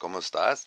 ¿cómo estás?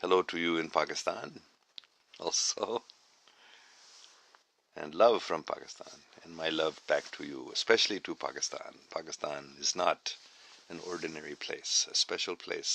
Hello to you in Pakistan also, and love from Pakistan, and my love back to you, especially to Pakistan. Pakistan is not an ordinary place, a special place.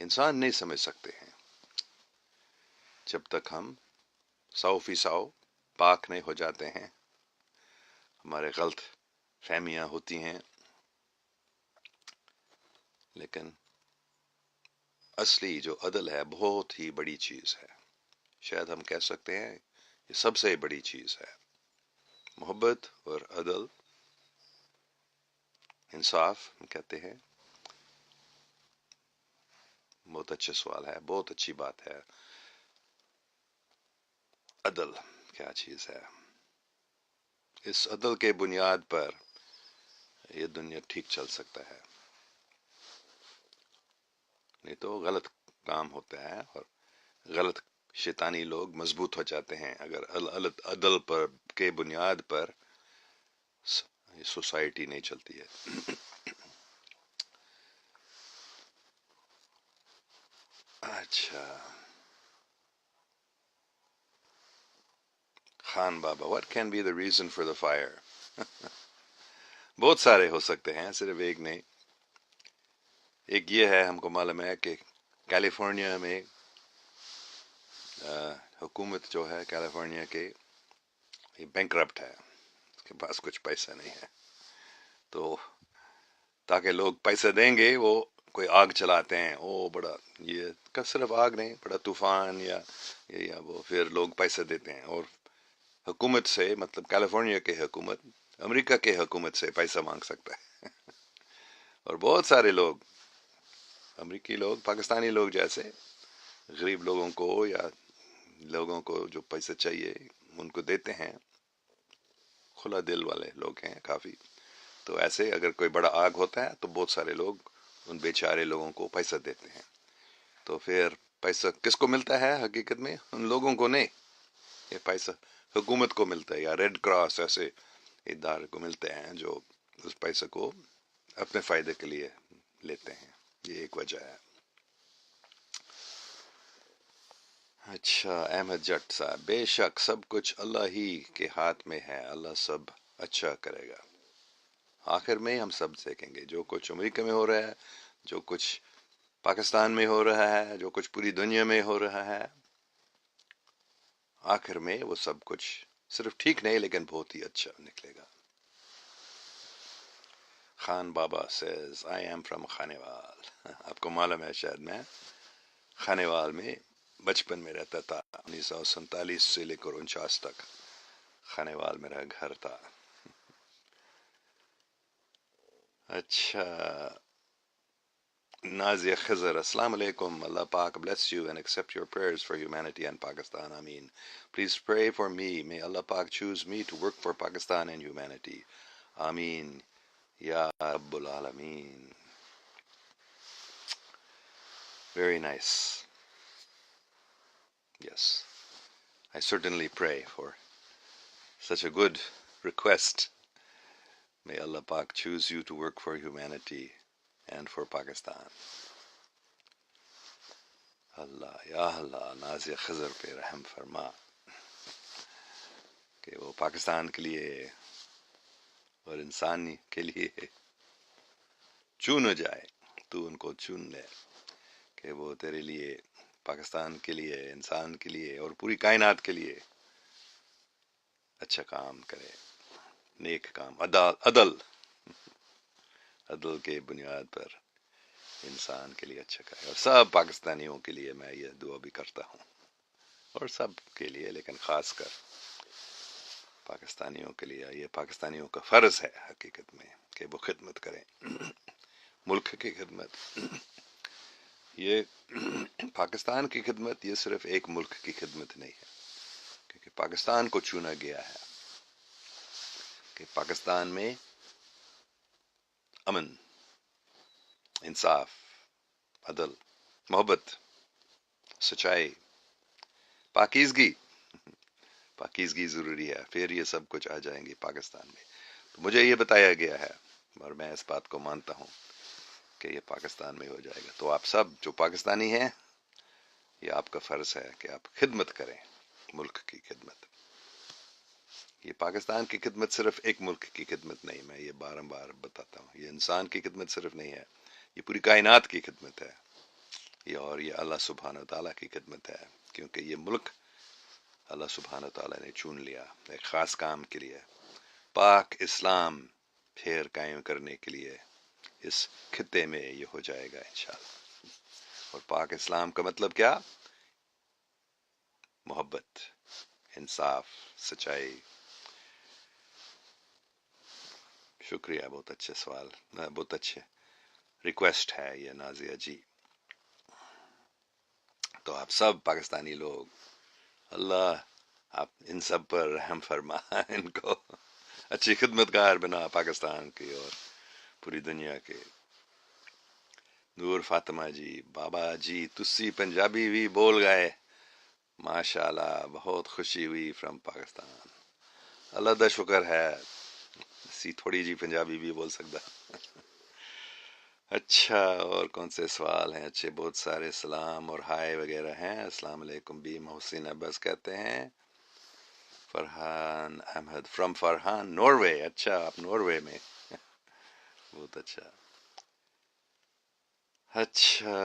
انسان نہیں سمجھ سکتے ہیں جب تک ہم 100% پاک نہیں ہو جاتے ہیں. ہمارے غلط فہمیاں ہوتی ہیں، لیکن اصلی جو عدل ہے بہت ہی بڑی چیز ہے. شاید ہم کہہ سکتے ہیں یہ سب سے بڑی چیز ہے. محبت اور عدل، انصاف ہم کہتے ہیں. بہت اچھا سوال ہے، بہت اچھی بات ہے. عدل کیا چیز ہے؟ اس عدل کے بنیاد پر یہ دنیا ٹھیک چل سکتا ہے، نہیں تو غلط کام ہوتا ہے اور غلط شیطانی لوگ مضبوط ہو جاتے ہیں. اگر عدل پر کے بنیاد پر سوسائٹی نہیں چلتی ہے. اچھا، خان بابا، what can be the reason for the fire؟ بہت سارے ہو سکتے ہیں، صرف ایک نہیں. ایک یہ ہے، ہم کو معلوم ہے کہ کیلیفورنیا میں حکومت جو ہے کیلیفورنیا کے، یہ بینکرپٹ ہے، اس کے پاس کچھ پیسہ نہیں ہے. تو تاکہ لوگ پیسہ دیں گے وہ کوئی آگ چلاتے ہیں. بڑا یہ صرف آگ نہیں، بڑا طوفان یا وہ پھر لوگ پیسہ دیتے ہیں اور حکومت سے، مطلب کیلیفورنیا کے حکومت امریکہ کے حکومت سے پیسہ مانگ سکتا ہے. اور بہت سارے لوگ، امریکی لوگ، پاکستانی لوگ جیسے غریب لوگوں کو یا لوگوں کو جو پیسہ چاہیے ان کو دیتے ہیں. کھلا دل والے لوگ ہیں کافی. تو ایسے اگر کوئی بڑا آگ ہوتا ہے تو بہت سارے لوگ ان بیچارے لوگوں کو پیسہ دیتے ہیں. تو پھر پیسہ کس کو ملتا ہے حقیقت میں؟ ان لوگوں کو نہیں، یہ پیسہ حکومت کو ملتا ہے یا ریڈ کراس ایسے ادارے کو ملتے ہیں جو اس پیسے کو اپنے فائدے کے لیے لیتے ہیں. یہ ایک وجہ ہے. اچھا، احمد جٹ صاحب، بے شک سب کچھ اللہ ہی کے ہاتھ میں ہے، اللہ سب اچھا کرے گا. آخر میں ہم سب دیکھیں گے جو کچھ امریکہ میں ہو رہا ہے، جو کچھ پاکستان میں ہو رہا ہے، جو کچھ پوری دنیا میں ہو رہا ہے، آخر میں وہ سب کچھ صرف ٹھیک نہیں لیکن بہت ہی اچھا نکلے گا. خان بابا says I am from Khanewal. آپ کو معلوم ہے شاید میں خانیوال میں بچپن میں رہتا تھا. 1947 سے لے کر 49 تک خانیوال میرا گھر تھا. اچھا، نازیہ خضر، السلام علیکم. اللہ پاک bless you and accept your prayers for humanity and Pakistan. Ameen. Please pray for me. May Allah Pak choose me to work for Pakistan and humanity. Ameen. Ya Rabbul Alameen. Very nice. Yes, I certainly pray for such a good request. May Allah Pak choose you to work for humanity and for Pakistan. اللہ یا اللہ، نازیہ خضر پہ رحم فرما کہ وہ پاکستان کے لیے اور انسانی کے لیے چن جائے. تو ان کو چن لے کہ وہ تیرے لیے، پاکستان کے لیے، انسان کے لیے اور پوری کائنات کے لیے اچھا کام کرے، نیک کام، عدل کے بنیاد پر انسان کے لیے اچھا کرے. اور سب پاکستانیوں کے لیے میں یہ دعا بھی کرتا ہوں، اور سب کے لیے لیکن خاص کر پاکستانیوں کے لیے. یہ پاکستانیوں کا فرض ہے حقیقت میں کہ وہ خدمت کریں، ملک کی خدمت. یہ پاکستان کی خدمت یہ صرف ایک ملک کی خدمت نہیں ہے، کیونکہ پاکستان کو چنا گیا ہے کہ پاکستان میں امن، انصاف، عدل، محبت، سچائی، پاکیزگی ضروری ہے. پھر یہ سب کچھ آ جائیں گے پاکستان میں. تو مجھے یہ بتایا گیا ہے اور میں اس بات کو مانتا ہوں کہ یہ پاکستان میں ہو جائے گا. تو آپ سب جو پاکستانی ہیں، یہ آپ کا فرض ہے کہ آپ خدمت کریں، ملک کی خدمت. یہ پاکستان کی خدمت صرف ایک ملک کی خدمت نہیں، میں یہ بار بتاتا ہوں. یہ انسان کی خدمت صرف نہیں ہے، یہ پوری کائنات کی خدمت ہے. اور یہ اللہ سبحانہ تعالیٰ کی خدمت ہے، کیونکہ یہ ملک اللہ سبحانہ تعالیٰ نے چن لیا ایک خاص کام کے لیے، پاک اسلام پھر قائم کرنے کے لیے اس خطے میں یہ ہو جائے گا انشاءاللہ۔ اور پاک اسلام کا مطلب کیا؟ محبت، انصاف، سچائی۔ شکریہ، بہت اچھے سوال، بہت اچھے ریکویسٹ ہے یہ نازیہ جی۔ تو آپ سب پاکستانی لوگ، اللہ آپ ان سب پر رحم فرما، ان کو اچھی خدمت گار بنا پاکستان کی اور پوری دنیا کے۔ نور فاطمہ جی، بابا جی تسی پنجابی بھی بول گئے، ماشاء اللہ، بہت خوشی ہوئی فرام پاکستان۔ اللہ دا شکر ہے، اسی تھوڑی جی پنجابی بھی بول سکتا۔ اچھا، اور کون سے سوال ہیں؟ اچھے بہت سارے سلام اور ہائے وغیرہ ہیں۔ السلام علیکم بھی محسن عباس کہتے ہیں۔ فرحان احمد فرام فرحان ناروے، اچھا آپ ناروے میں، بہت اچھا۔ اچھا،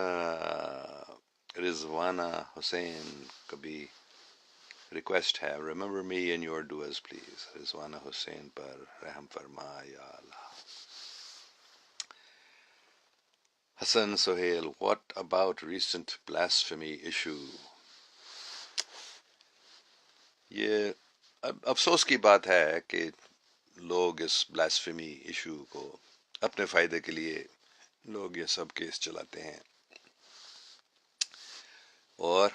رضوانہ حسین کبھی ریکویسٹ ہے، remember me in your duas please. Rizwana Hussain پر رحم فرما یا اللہ۔ حسن Sohail, what about recent blasphemy issue؟ یہ افسوس کی بات ہے کہ لوگ اس بلاسفیمی ایشو کو اپنے فائدے کے لیے لوگ یہ سب کیس چلاتے ہیں، اور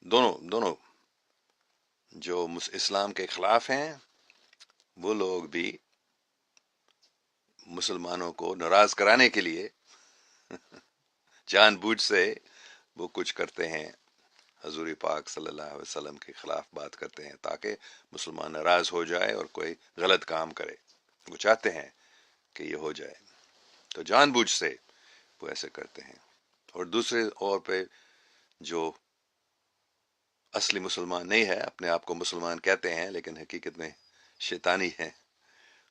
دونوں جو اسلام کے خلاف ہیں وہ لوگ بھی مسلمانوں کو ناراض کرانے کے لیے جان بوجھ سے وہ کچھ کرتے ہیں، حضور پاک صلی اللہ علیہ وسلم کے خلاف بات کرتے ہیں تاکہ مسلمان ناراض ہو جائے اور کوئی غلط کام کرے۔ وہ چاہتے ہیں کہ یہ ہو جائے، تو جان بوجھ سے وہ ایسے کرتے ہیں۔ اور دوسرے اور پہ جو اصلی مسلمان نہیں ہے، اپنے آپ کو مسلمان کہتے ہیں لیکن حقیقت میں شیطانی ہیں،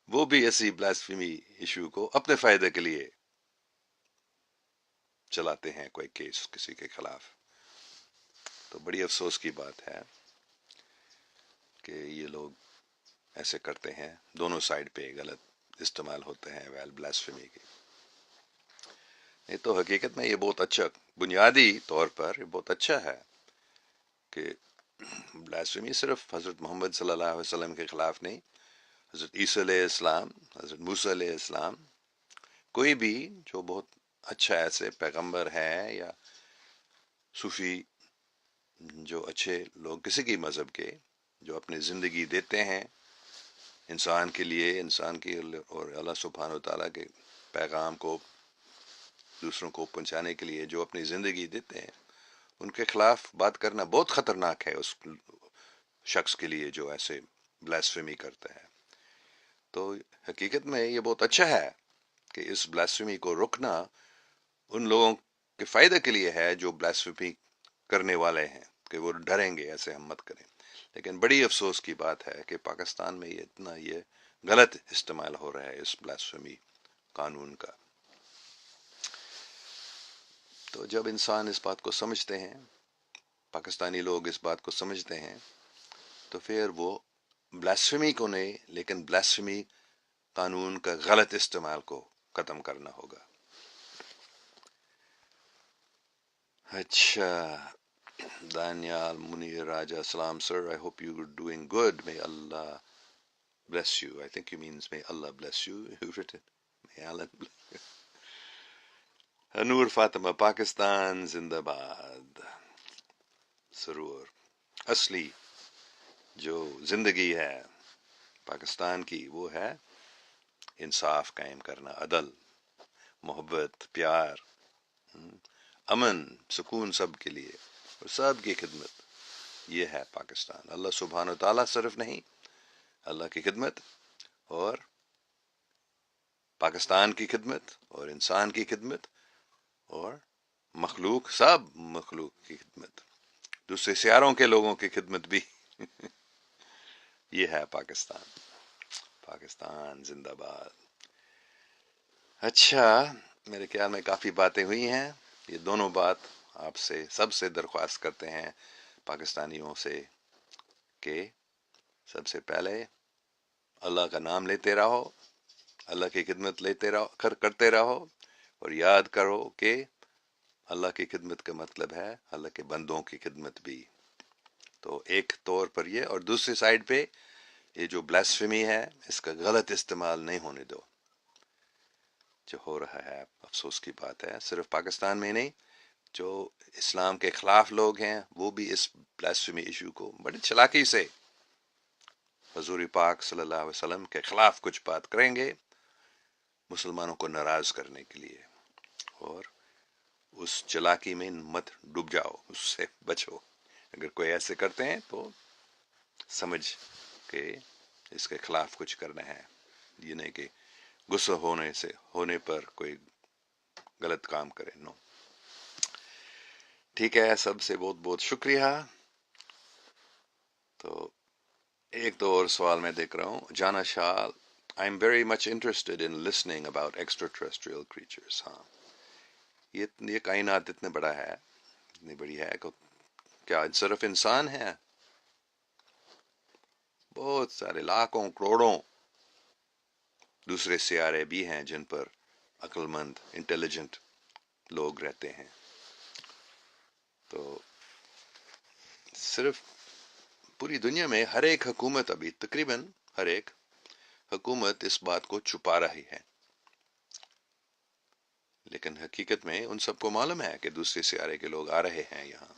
وہ بھی ایسی بلاسفیمی ایشو کو اپنے فائدے کے لیے چلاتے ہیں، کوئی کیس کسی کے خلاف۔ تو بڑی افسوس کی بات ہے کہ یہ لوگ ایسے کرتے ہیں، دونوں سائڈ پہ غلط استعمال ہوتے ہیں بلاسفیمی کے۔ نہیں تو حقیقت میں یہ بہت اچھا، بنیادی طور پر یہ بہت اچھا ہے کہ بلاسفیمی صرف حضرت محمد صلی اللہ علیہ وسلم کے خلاف نہیں، حضرت عیسیٰ علیہ السلام، حضرت موسیٰ علیہ السلام، کوئی بھی جو بہت اچھا ایسے پیغمبر ہے یا صوفی، جو اچھے لوگ کسی کی مذہب کے، جو اپنی زندگی دیتے ہیں انسان کے لیے، انسان کی اور اللہ سبحانہ وتعالیٰ کے پیغام کو دوسروں کو پہنچانے کے لیے جو اپنی زندگی دیتے ہیں، ان کے خلاف بات کرنا بہت خطرناک ہے اس شخص کے لیے جو ایسے بلاسفیمی کرتا ہے۔ تو حقیقت میں یہ بہت اچھا ہے کہ اس بلاسفیمی کو روکنا ان لوگوں کے فائدے کے لیے ہے جو بلاسفیمی کرنے والے ہیں، کہ وہ ڈریں گے ایسے ہم مت کریں۔ لیکن بڑی افسوس کی بات ہے کہ پاکستان میں یہ غلط استعمال ہو رہا ہے اس بلاسفیمی قانون کا۔ تو جب انسان اس بات کو سمجھتے ہیں، پاکستانی لوگ اس بات کو سمجھتے ہیں، تو پھر وہ بلاسفیمی کو نہیں لیکن بلاسفیمی قانون کا غلط استعمال کو ختم کرنا ہوگا۔ اچھا، دانیال منیر راجہ، السلام سر، I hope you're doing good. May Allah bless you. I think he means may Allah bless you. You've written may Allah bless you. Noor Fatima, Pakistan زندہ باد، ضرور۔ اصلی جو زندگی ہے پاکستان کی وہ ہے انصاف قائم کرنا، عدل، محبت، پیار، امن، سکون سب کے لیے اور سب کی خدمت، یہ ہے پاکستان۔ اللہ سبحانہ و تعالیٰ صرف نہیں، اللہ کی خدمت اور پاکستان کی خدمت اور انسان کی خدمت اور مخلوق، سب مخلوق کی خدمت، دوسرے سیاروں کے لوگوں کی خدمت بھی یہ ہے پاکستان۔ پاکستان زندہ باد۔ اچھا، میرے خیال میں کافی باتیں ہوئی ہیں، یہ دونوں بات آپ سے سب سے درخواست کرتے ہیں پاکستانیوں سے کہ سب سے پہلے اللہ کا نام لیتے رہو، اللہ کی خدمت لیتے رہو، کرتے رہو، اور یاد کرو کہ اللہ کی خدمت کا مطلب ہے اللہ کے بندوں کی خدمت بھی. تو ایک طور پر یہ، اور دوسری سائڈ پہ یہ جو بلاسفیمی ہے اس کا غلط استعمال نہیں ہونے دو. جو ہو رہا ہے افسوس کی بات ہے، صرف پاکستان میں نہیں، جو اسلام کے خلاف لوگ ہیں وہ بھی اس بلاسفیمی ایشو کو بڑی چلاکی سے حضور پاک صلی اللہ علیہ وسلم کے خلاف کچھ بات کریں گے مسلمانوں کو ناراض کرنے کے لیے. اور اس چلاکی میں مت ڈوب جاؤ، اس سے بچو. اگر کوئی ایسے کرتے ہیں تو سمجھ کہ اس کے خلاف کچھ کرنا ہے، یہ نہیں کہ غصہ ہونے پر کوئی غلط کام کرے. نو. ٹھیک ہے، سب سے بہت بہت شکریہ. تو ایک دو اور سوال میں دیکھ رہا ہوں. جانا شال، I am very much interested in listening about extraterrestrial creatures. ہاں، یہ کائنات اتنا بڑا ہے، اتنی بڑی ہے کہ کیا صرف انسان ہے؟ بہت سارے لاکھوں کروڑوں دوسرے سیارے بھی ہیں جن پر عقل مند انٹیلیجنٹ لوگ رہتے ہیں. تو صرف پوری دنیا میں ہر ایک حکومت، ابھی تقریباً ہر ایک حکومت اس بات کو چھپا رہی ہے، لیکن حقیقت میں ان سب کو معلوم ہے کہ دوسرے سیارے کے لوگ آ رہے ہیں، یہاں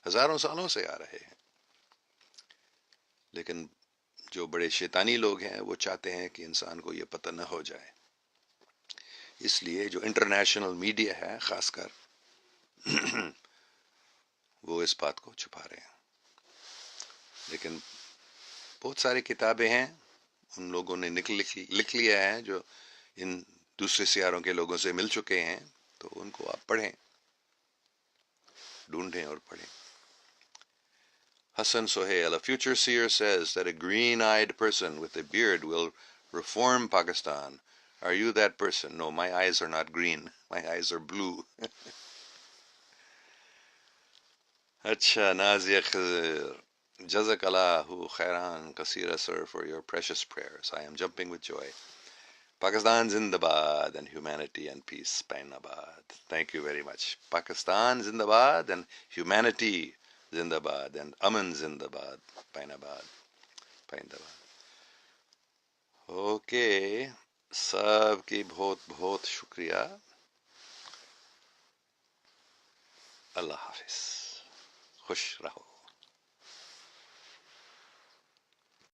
ہزاروں سالوں سے آ رہے ہیں. لیکن جو بڑے شیطانی لوگ ہیں وہ چاہتے ہیں کہ انسان کو یہ پتہ نہ ہو جائے، اس لیے جو انٹرنیشنل میڈیا ہے خاص کر وہ اس بات کو چھپا رہے ہیں. لیکن بہت ساری کتابیں ہیں ان لوگوں نے لکھ لیا ہے جو ان دوسرے سیاروں کے لوگوں سے مل چکے ہیں، تو ان کو آپ پڑھیں، ڈھونڈیں اور پڑھیں. Hassan Sohail, a future seer, says that a green-eyed person with a beard will reform Pakistan. Are you that person? No, my eyes are not green. My eyes are blue. Acha, Nazia Khizr. Jazakallahu khairan kasira, sir, for your precious prayers. I am jumping with joy. Pakistan Zindabad and humanity and peace. Painabad. Thank you very much. Pakistan Zindabad and humanity Zindabad and Aman Zindabad. Painabad. Painabad. Okay, سب کی بہت بہت شکریہ. اللہ حافظ، خوش رہو.